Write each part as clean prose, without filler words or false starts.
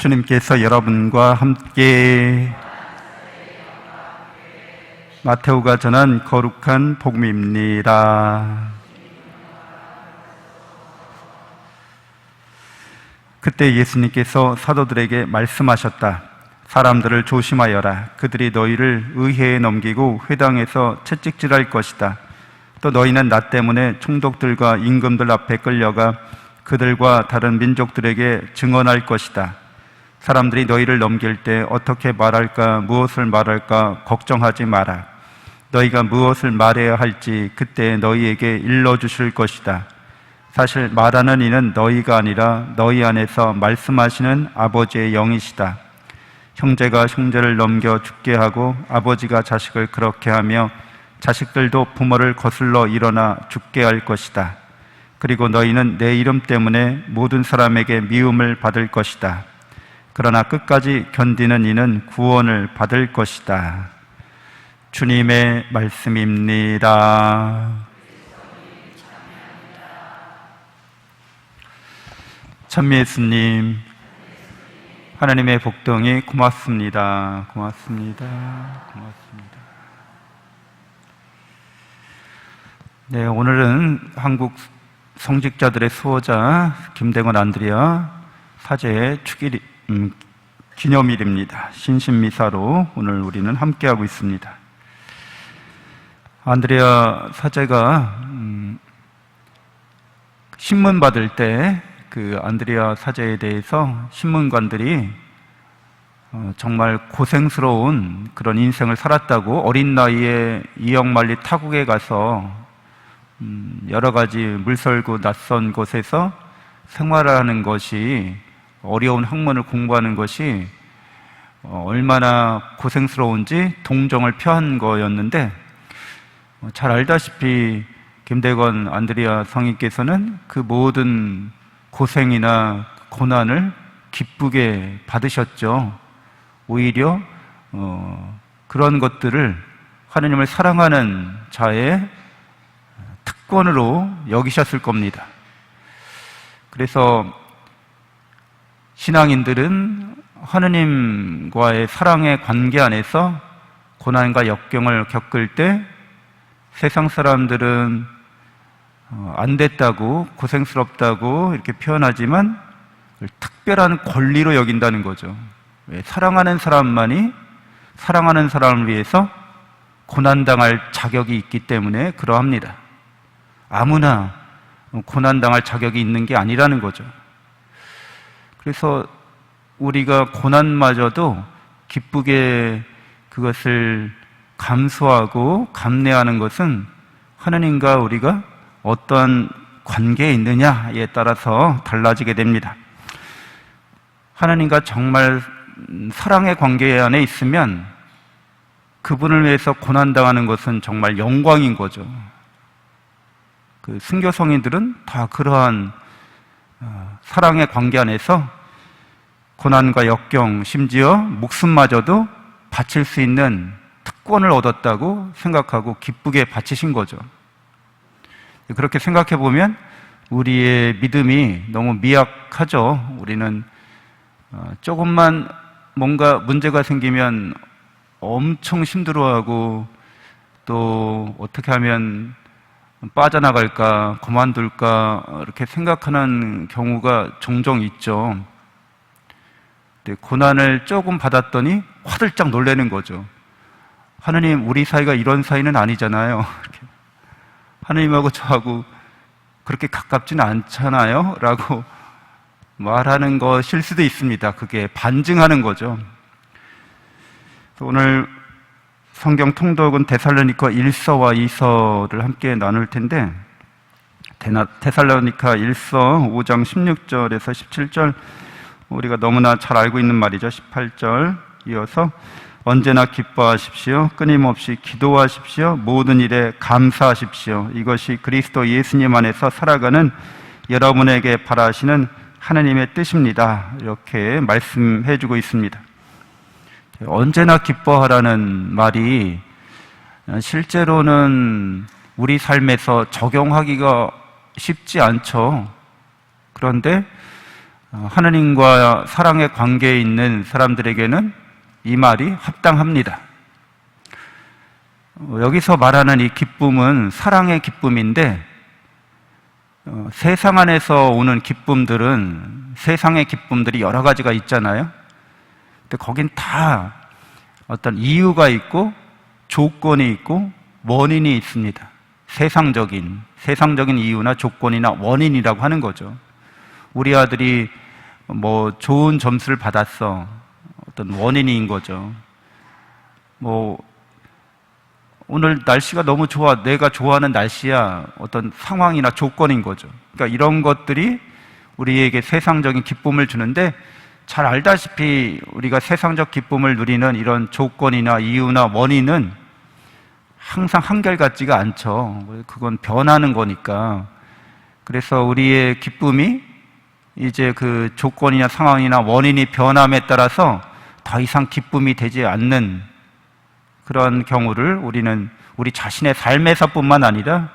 주님께서 여러분과 함께 마테오가 전한 거룩한 복음입니다. 그때 예수님께서 사도들에게 말씀하셨다. 사람들을 조심하여라. 그들이 너희를 의회에 넘기고 회당에서 채찍질할 것이다. 또 너희는 나 때문에 총독들과 임금들 앞에 끌려가 그들과 다른 민족들에게 증언할 것이다. 사람들이 너희를 넘길 때 어떻게 말할까, 무엇을 말할까 걱정하지 마라. 너희가 무엇을 말해야 할지 그때 너희에게 일러주실 것이다. 사실 말하는 이는 너희가 아니라 너희 안에서 말씀하시는 아버지의 영이시다. 형제가 형제를 넘겨 죽게 하고 아버지가 자식을 그렇게 하며 자식들도 부모를 거슬러 일어나 죽게 할 것이다. 그리고 너희는 내 이름 때문에 모든 사람에게 미움을 받을 것이다. 그러나 끝까지 견디는 이는 구원을 받을 것이다. 주님의 말씀입니다. 찬미 예수님, 하나님의 복덩이 고맙습니다. 고맙습니다. 고맙습니다. 네, 오늘은 한국 성직자들의 수호자 김대건 안드레아 사제의 축일 기념일입니다. 신신미사로 오늘 우리는 함께하고 있습니다. 안드레아 사제가 신문 받을 때 그 안드레아 사제에 대해서 신문관들이 정말 고생스러운 그런 인생을 살았다고, 어린 나이에 이역만리 타국에 가서 여러 가지 물설고 낯선 곳에서 생활하는 것이, 어려운 학문을 공부하는 것이 얼마나 고생스러운지 동정을 표한 거였는데, 잘 알다시피 김대건 안드레아 성인께서는 그 모든 고생이나 고난을 기쁘게 받으셨죠. 오히려 그런 것들을 하느님을 사랑하는 자의 특권으로 여기셨을 겁니다. 그래서 신앙인들은 하느님과의 사랑의 관계 안에서 고난과 역경을 겪을 때 세상 사람들은 안 됐다고, 고생스럽다고 이렇게 표현하지만 특별한 권리로 여긴다는 거죠. 왜? 사랑하는 사람만이 사랑하는 사람을 위해서 고난당할 자격이 있기 때문에 그러합니다. 아무나 고난당할 자격이 있는 게 아니라는 거죠. 그래서 우리가 고난마저도 기쁘게 그것을 감수하고 감내하는 것은 하나님과 우리가 어떠한 관계에 있느냐에 따라서 달라지게 됩니다. 하나님과 정말 사랑의 관계 안에 있으면 그분을 위해서 고난당하는 것은 정말 영광인 거죠. 그 순교 성인들은 다 그러한 사랑의 관계 안에서 고난과 역경, 심지어 목숨마저도 바칠 수 있는 특권을 얻었다고 생각하고 기쁘게 바치신 거죠. 그렇게 생각해 보면 우리의 믿음이 너무 미약하죠. 우리는 조금만 뭔가 문제가 생기면 엄청 힘들어하고, 또 어떻게 하면 빠져나갈까, 그만둘까 이렇게 생각하는 경우가 종종 있죠. 고난을 조금 받았더니 화들짝 놀라는 거죠. 하나님, 우리 사이가 이런 사이는 아니잖아요. 이렇게. 하나님하고 저하고 그렇게 가깝지는 않잖아요? 라고 말하는 것일 수도 있습니다. 그게 반증하는 거죠. 오늘 성경 통독은 데살로니가 1서와 2서를 함께 나눌 텐데, 데살로니가 1서 5장 16절에서 17절, 우리가 너무나 잘 알고 있는 말이죠. 18절 이어서 언제나 기뻐하십시오. 끊임없이 기도하십시오. 모든 일에 감사하십시오. 이것이 그리스도 예수님 안에서 살아가는 여러분에게 바라시는 하나님의 뜻입니다. 이렇게 말씀해 주고 있습니다. 언제나 기뻐하라는 말이 실제로는 우리 삶에서 적용하기가 쉽지 않죠. 그런데 하느님과 사랑의 관계에 있는 사람들에게는 이 말이 합당합니다. 여기서 말하는 이 기쁨은 사랑의 기쁨인데, 세상 안에서 오는 기쁨들은, 세상의 기쁨들이 여러 가지가 있잖아요. 근데 거긴 다 어떤 이유가 있고 조건이 있고 원인이 있습니다. 세상적인 이유나 조건이나 원인이라고 하는 거죠. 우리 아들이 뭐 좋은 점수를 받았어, 어떤 원인인 거죠. 뭐 오늘 날씨가 너무 좋아, 내가 좋아하는 날씨야, 어떤 상황이나 조건인 거죠. 그러니까 이런 것들이 우리에게 세상적인 기쁨을 주는데, 잘 알다시피 우리가 세상적 기쁨을 누리는 이런 조건이나 이유나 원인은 항상 한결같지가 않죠. 그건 변하는 거니까. 그래서 우리의 기쁨이 이제 그 조건이나 상황이나 원인이 변함에 따라서 더 이상 기쁨이 되지 않는 그런 경우를 우리는 우리 자신의 삶에서뿐만 아니라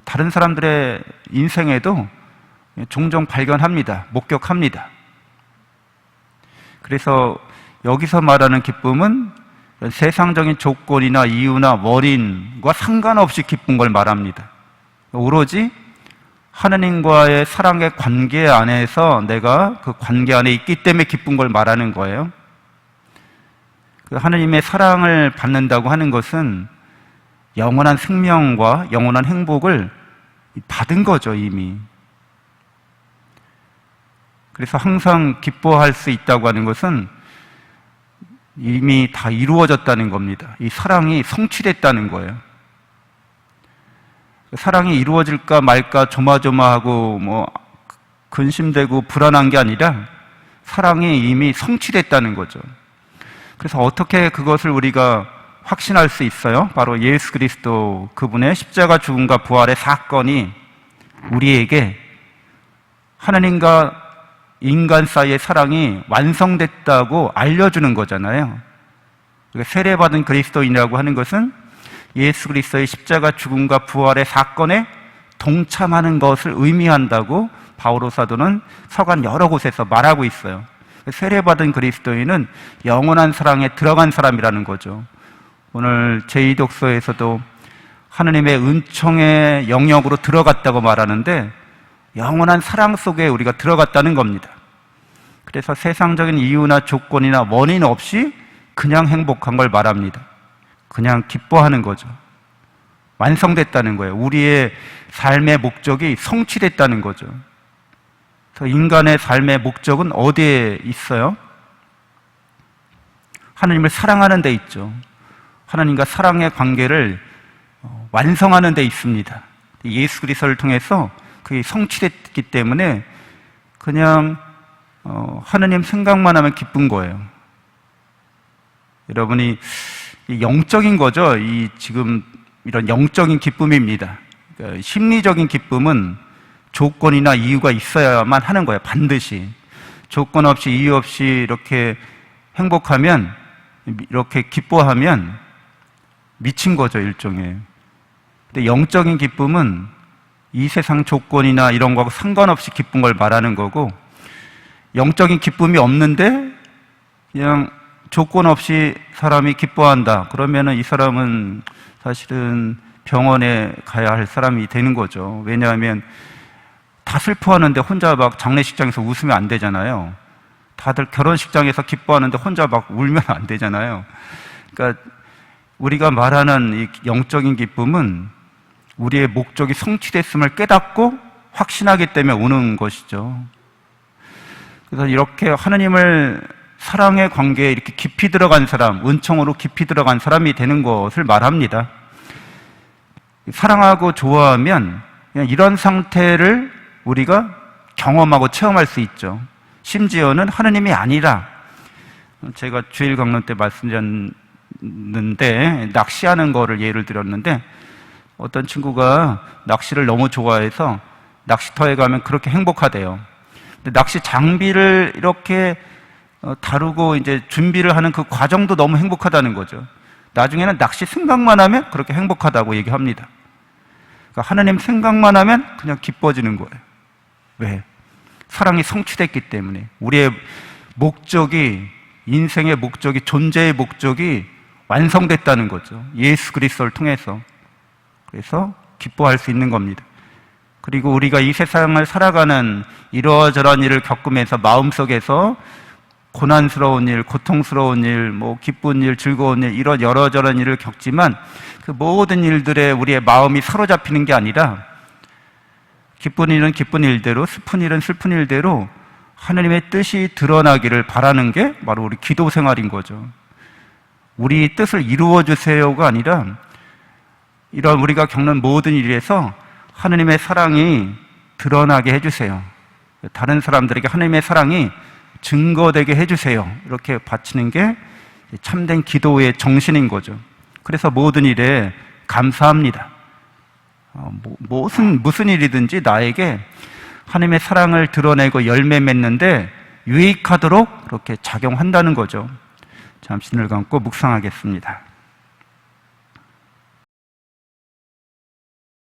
다른 사람들의 인생에도 종종 발견합니다. 목격합니다. 그래서 여기서 말하는 기쁨은 세상적인 조건이나 이유나 원인과 상관없이 기쁜 걸 말합니다. 오로지 하느님과의 사랑의 관계 안에서 내가 그 관계 안에 있기 때문에 기쁜 걸 말하는 거예요. 그 하느님의 사랑을 받는다고 하는 것은 영원한 생명과 영원한 행복을 받은 거죠, 이미. 그래서 항상 기뻐할 수 있다고 하는 것은 이미 다 이루어졌다는 겁니다. 이 사랑이 성취됐다는 거예요. 사랑이 이루어질까 말까 조마조마하고 뭐 근심되고 불안한 게 아니라 사랑이 이미 성취됐다는 거죠. 그래서 어떻게 그것을 우리가 확신할 수 있어요? 바로 예수 그리스도 그분의 십자가 죽음과 부활의 사건이 우리에게 하나님과 인간 사이의 사랑이 완성됐다고 알려주는 거잖아요. 세례받은 그리스도인이라고 하는 것은 예수 그리스도의 십자가 죽음과 부활의 사건에 동참하는 것을 의미한다고 바오로 사도는 서간 여러 곳에서 말하고 있어요. 세례받은 그리스도인은 영원한 사랑에 들어간 사람이라는 거죠. 오늘 제2독서에서도 하느님의 은총의 영역으로 들어갔다고 말하는데, 영원한 사랑 속에 우리가 들어갔다는 겁니다. 그래서 세상적인 이유나 조건이나 원인 없이 그냥 행복한 걸 말합니다. 그냥 기뻐하는 거죠. 완성됐다는 거예요. 우리의 삶의 목적이 성취됐다는 거죠. 그래서 인간의 삶의 목적은 어디에 있어요? 하나님을 사랑하는 데 있죠. 하나님과 사랑의 관계를 완성하는 데 있습니다. 예수 그리스도를 통해서 그게 성취됐기 때문에 그냥 하나님 생각만 하면 기쁜 거예요. 여러분이 영적인 거죠. 이 지금 이런 영적인 기쁨입니다. 그러니까 심리적인 기쁨은 조건이나 이유가 있어야만 하는 거예요. 반드시. 조건 없이 이유 없이 이렇게 행복하면, 이렇게 기뻐하면 미친 거죠, 일종의. 근데 영적인 기쁨은 이 세상 조건이나 이런 거하고 상관없이 기쁜 걸 말하는 거고, 영적인 기쁨이 없는데 그냥 조건 없이 사람이 기뻐한다. 그러면은 이 사람은 사실은 병원에 가야 할 사람이 되는 거죠. 왜냐하면 다 슬퍼하는데 혼자 막 장례식장에서 웃으면 안 되잖아요. 다들 결혼식장에서 기뻐하는데 혼자 막 울면 안 되잖아요. 그러니까 우리가 말하는 이 영적인 기쁨은 우리의 목적이 성취됐음을 깨닫고 확신하기 때문에 오는 것이죠. 그래서 이렇게 하나님을 사랑의 관계에 이렇게 깊이 들어간 사람, 은총으로 깊이 들어간 사람이 되는 것을 말합니다. 사랑하고 좋아하면 그냥 이런 상태를 우리가 경험하고 체험할 수 있죠. 심지어는 하느님이 아니라, 제가 주일 강론 때 말씀드렸는데 낚시하는 거를 예를 들었는데, 어떤 친구가 낚시를 너무 좋아해서 낚시터에 가면 그렇게 행복하대요. 근데 낚시 장비를 이렇게 다루고 이제 준비를 하는 그 과정도 너무 행복하다는 거죠. 나중에는 낚시 생각만 하면 그렇게 행복하다고 얘기합니다. 그러니까 하나님 생각만 하면 그냥 기뻐지는 거예요. 왜? 사랑이 성취됐기 때문에 우리의 목적이, 인생의 목적이, 존재의 목적이 완성됐다는 거죠. 예수 그리스도를 통해서. 그래서 기뻐할 수 있는 겁니다. 그리고 우리가 이 세상을 살아가는 이러저러한 일을 겪으면서 마음속에서 고난스러운 일, 고통스러운 일, 기쁜 일, 즐거운 일, 이런 여러저런 일을 겪지만 그 모든 일들에 우리의 마음이 사로잡히는 게 아니라 기쁜 일은 기쁜 일대로, 슬픈 일은 슬픈 일대로 하나님의 뜻이 드러나기를 바라는 게 바로 우리 기도 생활인 거죠. 우리 뜻을 이루어 주세요가 아니라 이런 우리가 겪는 모든 일에서 하나님의 사랑이 드러나게 해주세요. 다른 사람들에게 하나님의 사랑이 증거되게 해주세요. 이렇게 바치는 게 참된 기도의 정신인 거죠. 그래서 모든 일에 감사합니다. 무슨 일이든지 나에게 하나님의 사랑을 드러내고 열매 맺는데 유익하도록 그렇게 작용한다는 거죠. 잠시 눈을 감고 묵상하겠습니다.